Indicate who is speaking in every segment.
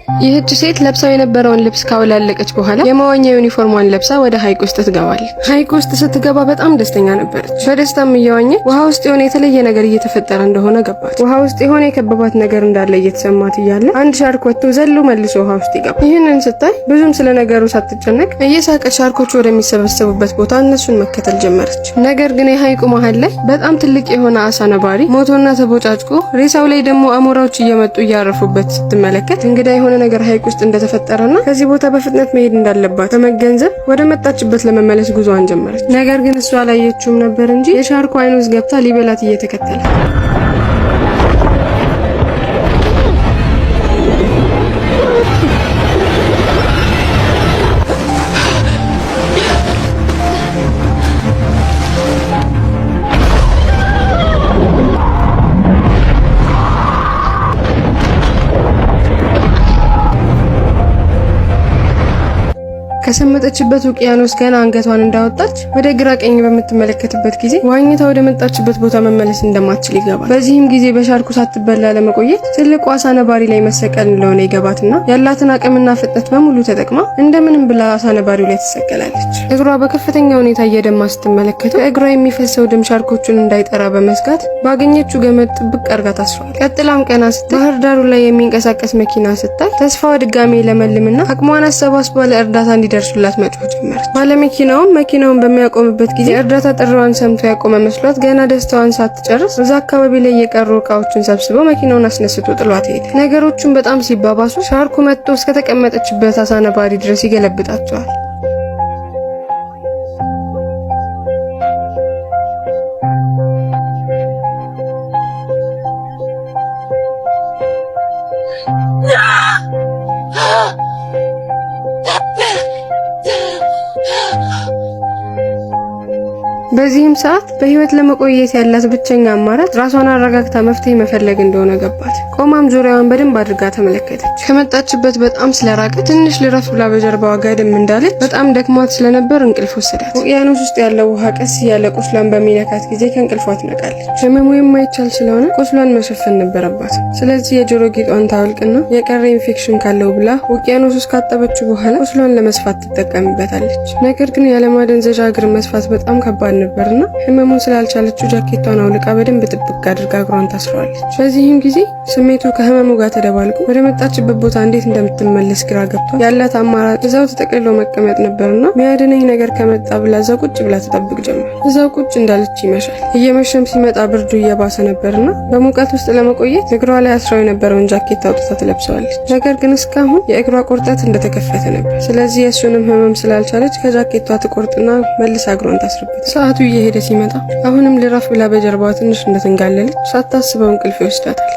Speaker 1: ይህች ሴት ለብሳው የነበረውን ልብስ ካወላለቀች በኋላ የመዋኛ ዩኒፎርሟን ለብሳ ወደ ሐይቅ ውስጥ ትገባለች። ሐይቅ ውስጥ ስትገባ በጣም ደስተኛ ነበረች። በደስታም እየዋኘች ውሃ ውስጥ የሆነ የተለየ ነገር እየተፈጠረ እንደሆነ ገባት። ውሃ ውስጥ የሆነ የከበባት ነገር እንዳለ እየተሰማት እያለ አንድ ሻርክ ወጥቶ ዘሎ መልሶ ውሃ ውስጥ ይገባል። ይህንን ስታይ ብዙም ስለ ነገሩ ሳትጨነቅ እየሳቀች ሻርኮቹ ወደሚሰበሰቡበት ቦታ እነሱን መከተል ጀመረች። ነገር ግን የሐይቁ መሃል ላይ በጣም ትልቅ የሆነ አሳ ነባሪ ሞቶና ተቦጫጭቆ ሬሳው ላይ ደግሞ አሞራዎች እየመጡ እያረፉበት ስትመለከት እንግዳ የሆነ ነገር ሐይቅ ውስጥ እንደተፈጠረና ከዚህ ቦታ በፍጥነት መሄድ እንዳለባት በመገንዘብ ወደ መጣችበት ለመመለስ ጉዞዋን ጀመረች። ነገር ግን እሷ አላየችውም ነበር እንጂ የሻርኩ አይን ውስጥ ገብታ ሊበላት እየተከተለ ከሰመጠችበት ውቅያኖስ ገና አንገቷን እንዳወጣች ወደ ግራ ቀኝ በምትመለከትበት ጊዜ ዋኝታ ወደ መጣችበት ቦታ መመለስ እንደማትችል ይገባል። በዚህም ጊዜ በሻርኩ ሳትበላ ለመቆየት ትልቁ አሳ ነባሪ ላይ መሰቀል እንደሆነ ይገባትና ያላትን አቅምና ፍጥነት በሙሉ ተጠቅማ እንደምንም ብላ አሳ ነባሪው ላይ ትሰቀላለች። እግሯ በከፍተኛ ሁኔታ እየደማ ስትመለከተው ከእግሯ የሚፈሰው ደም ሻርኮቹን እንዳይጠራ በመስጋት ባገኘችው ገመድ ጥብቅ አርጋ ታስሯል። ቀጥላም ቀና ስታይ ባህር ዳሩ ላይ የሚንቀሳቀስ መኪና ስታይ ተስፋዋ ድጋሜ ለመልምና አቅሟን አሰባስባ ለእርዳታ ደርሱላት መጮህ ጀመረች። ባለመኪናውም መኪናውን በሚያቆምበት ጊዜ እርዳታ ጥሪዋን ሰምቶ ያቆመ መስሏት ገና ደስታዋን ሳትጨርስ እዛ አካባቢ ላይ የቀሩ እቃዎችን ሰብስቦ መኪናውን አስነስቶ ጥሏት ሄደ። ነገሮቹን በጣም ሲባባሱ ሻርኩ መጥቶ እስከተቀመጠችበት አሳ ነባሪ ድረስ ይገለብጣቸዋል። በዚህም ሰዓት በህይወት ለመቆየት ያላት ብቸኛ አማራጭ ራሷን አረጋግታ መፍትሄ መፈለግ እንደሆነ ገባት። ቆማም ዙሪያዋን በደንብ አድርጋ ተመለከተች። ከመጣችበት በጣም ስለራቀ ትንሽ ልረፍ ብላ በጀርባዋ ጋደም እንዳለች በጣም ደክሟት ስለነበር እንቅልፍ ወሰዳት። ውቅያኖስ ውስጥ ያለው ውሃ ቀስ ያለ ቁስሏን በሚነካት ጊዜ ከእንቅልፏ ትነቃለች። ህመሙ የማይቻል ስለሆነ ቁስሏን መሸፈን ነበረባት። ስለዚህ የጆሮ ጌጧን ታወልቅና የቀረ ኢንፌክሽን ካለው ብላ ውቅያኖስ ውስጥ ካጠበችው በኋላ ቁስሏን ለመስፋት ትጠቀምበታለች። ነገር ግን ያለማደንዘዣ እግር መስፋት በጣም ከባድ ነበርና ህመሙን ስላልቻለችው ጃኬቷን አውልቃ በደንብ ጥብቅ አድርጋ እግሯን ታስረዋለች። በዚህም ጊዜ ስሜቱ ከህመሙ ጋር ተደባልቆ ወደ መጣችበት ቦታ እንዴት እንደምትመለስ ግራ ገብቷል። ያላት አማራጭ እዛው ተጠቅልሎ መቀመጥ ነበርና ሚያድነኝ ነገር ከመጣ ብላ እዛው ቁጭ ብላ ትጠብቅ ጀመር። እዛው ቁጭ እንዳለች ይመሻል። እየመሸም ሲመጣ ብርዱ እየባሰ ነበርና በሙቀት ውስጥ ለመቆየት እግሯ ላይ አስራው የነበረውን ጃኬት አውጥታ ትለብሰዋለች። ነገር ግን እስካሁን የእግሯ ቁርጠት እንደተከፈተ ነበር። ስለዚህ የእሱንም ህመም ስላልቻለች ከጃኬቷ ትቆርጥና መልሳ እግሯን ታስርበት። ሰዓቱ እየሄደ ሲመጣ አሁንም ልራፍ ብላ በጀርባዋ ትንሽ እንደተንጋለለች ሳታስበው እንቅልፍ ይወስዳታል።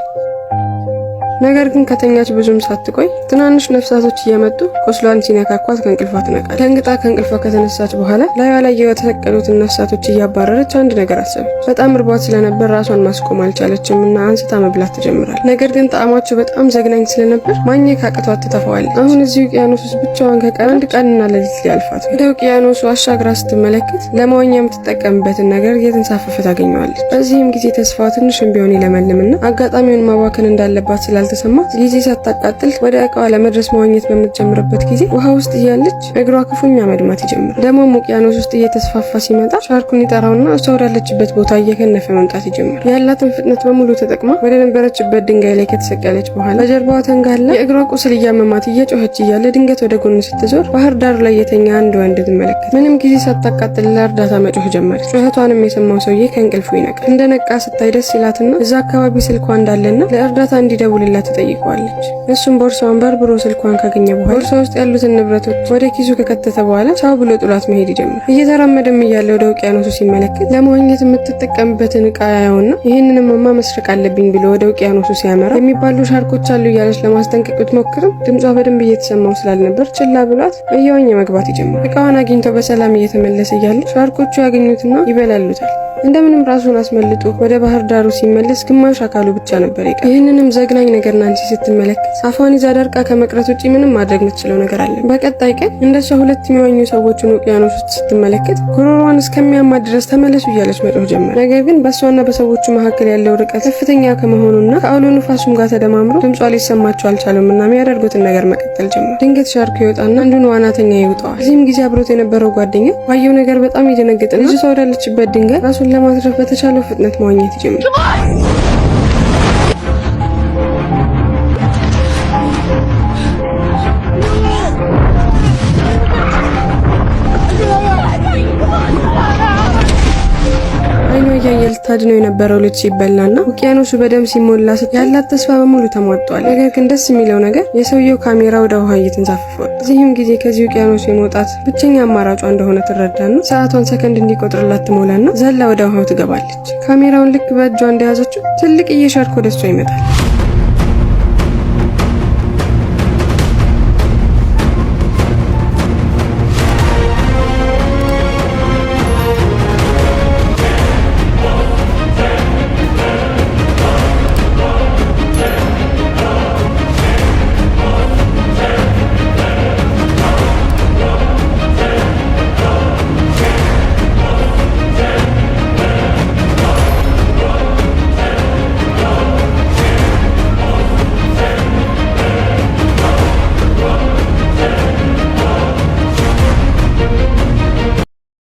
Speaker 1: ነገር ግን ከተኛች ብዙም ሳትቆይ ትናንሽ ነፍሳቶች እየመጡ ቁስሏን ሲነካኳት ከእንቅልፏ ትነቃለች። ደንግጣ ከእንቅልፏ ከተነሳች በኋላ ላይዋ ላይ የተሰቀሉትን ነፍሳቶች እያባረረች አንድ ነገር አሰበች። በጣም እርቧት ስለነበር ራሷን ማስቆም አልቻለችም እና አንስታ መብላት ትጀምራለች። ነገር ግን ጣዕማቸው በጣም ዘግናኝ ስለነበር ማኘክ አቅቷት ትተፋዋለች። አሁን እዚህ ውቅያኖስ ውስጥ ብቻዋን ከቀረ አንድ ቀንና ሌሊት ሊያልፋት ወደ ውቅያኖሱ አሻግራ ስትመለከት ለመዋኛ የምትጠቀምበትን ነገር እየተንሳፈፈ ታገኘዋለች። በዚህም ጊዜ ተስፋዋ ትንሽም ቢሆን ይለመልምና አጋጣሚውን ማዋከን እንዳለባት ተሰማት። ጊዜ ሳታቃጥል ወደ እቃዋ ለመድረስ መዋኘት በምትጀምርበት ጊዜ ውሃ ውስጥ እያለች እግሯ ክፉኛ መድማት ይጀምራል። ደግሞ ውቅያኖስ ውስጥ እየተስፋፋ ሲመጣ ሻርኩን ይጠራውና እሷ ወዳለችበት ቦታ እየከነፈ መምጣት ይጀምራል። ያላትን ፍጥነት በሙሉ ተጠቅማ ወደ ነበረችበት ድንጋይ ላይ ከተሰቀለች በኋላ በጀርባዋ ተንጋላ የእግሯ ቁስል እያመማት እየጮኸች እያለ ድንገት ወደ ጎን ስትዞር ባህር ዳሩ ላይ የተኛ አንድ ወንድ ትመለከት። ምንም ጊዜ ሳታቃጥል ለእርዳታ መጮህ ጀመረች። ጩኸቷንም የሰማው ሰውዬ ከእንቅልፉ ይነቃል። እንደነቃ ስታይ ደስ ይላትና እዛ አካባቢ ስልኳ እንዳለና ለእርዳታ እንዲደውልላት ትጠይቀዋለች። እሱም ቦርሳዋን በርብሮ ስልኳን ካገኘ በኋላ ቦርሳ ውስጥ ያሉትን ንብረቶች ወደ ኪሱ ከከተተ በኋላ ቻው ብሎ ጥሏት መሄድ ይጀምራል። እየተራመደም እያለ ወደ ውቅያኖሱ ሲመለከት ለመዋኘት የምትጠቀምበትን እቃ ያየውና ይህንንማ መስረቅ አለብኝ ብሎ ወደ ውቅያኖሱ ሲያመራ የሚባሉ ሻርኮች አሉ እያለች ለማስጠንቀቅ ብትሞክርም ድምጿ በደንብ እየተሰማው ስላልነበር ችላ ብሏት እየዋኘ መግባት ይጀምራል። እቃዋን አግኝተው በሰላም እየተመለሰ እያለ ሻርኮቹ ያገኙትና ይበላሉታል። እንደምንም ራሱን አስመልጦ ወደ ባህር ዳሩ ሲመለስ ግማሽ አካሉ ብቻ ነበር ይቀር። ይህንንም ዘግናኝ ነገር ነገር ናንሲ ስትመለከት አፏን ይዛ ደርቃ ከመቅረት ውጪ ምንም ማድረግ የምትችለው ነገር አለ። በቀጣይ ቀን እንደሷ ሁለት የሚዋኙ ሰዎችን ውቅያኖስ ውስጥ ስትመለከት ጉሮሯን እስከሚያማት ድረስ ተመለሱ እያለች መጮህ ጀመረ። ነገር ግን በእሷና በሰዎቹ መካከል ያለው ርቀት ከፍተኛ ከመሆኑና ከአውሎ ንፋሱም ጋር ተደማምሮ ድምጿ ሊሰማቸው አልቻለም እና የሚያደርጉትን ነገር መቀጠል ጀመረ። ድንገት ሻርኩ ይወጣና አንዱን ዋናተኛ ይውጠዋል። እዚህም ጊዜ አብሮት የነበረው ጓደኛ ባየው ነገር በጣም ይደነግጥና ልጅቷ ወዳለችበት ድንጋይ ራሱን ለማትረፍ በተቻለው ፍጥነት መዋኘት ይጀምራል። እያየ ልታድነው የነበረው ልጅ ሲበላና ውቅያኖሱ በደም ሲሞላ ያላት ተስፋ በሙሉ ተሟጧል። ነገር ግን ደስ የሚለው ነገር የሰውየው ካሜራ ወደ ውሃ እየተንሳፈፈ እዚህም ጊዜ ከዚህ ውቅያኖሱ የመውጣት ብቸኛ አማራጯ እንደሆነ ትረዳና ሰዓቷን ሰከንድ እንዲቆጥርላት ትሞላና ዘላ ወደ ውሃው ትገባለች። ካሜራውን ልክ በእጇ እንደያዘችው ትልቅ ሻርክ ወደ እሷ ይመጣል።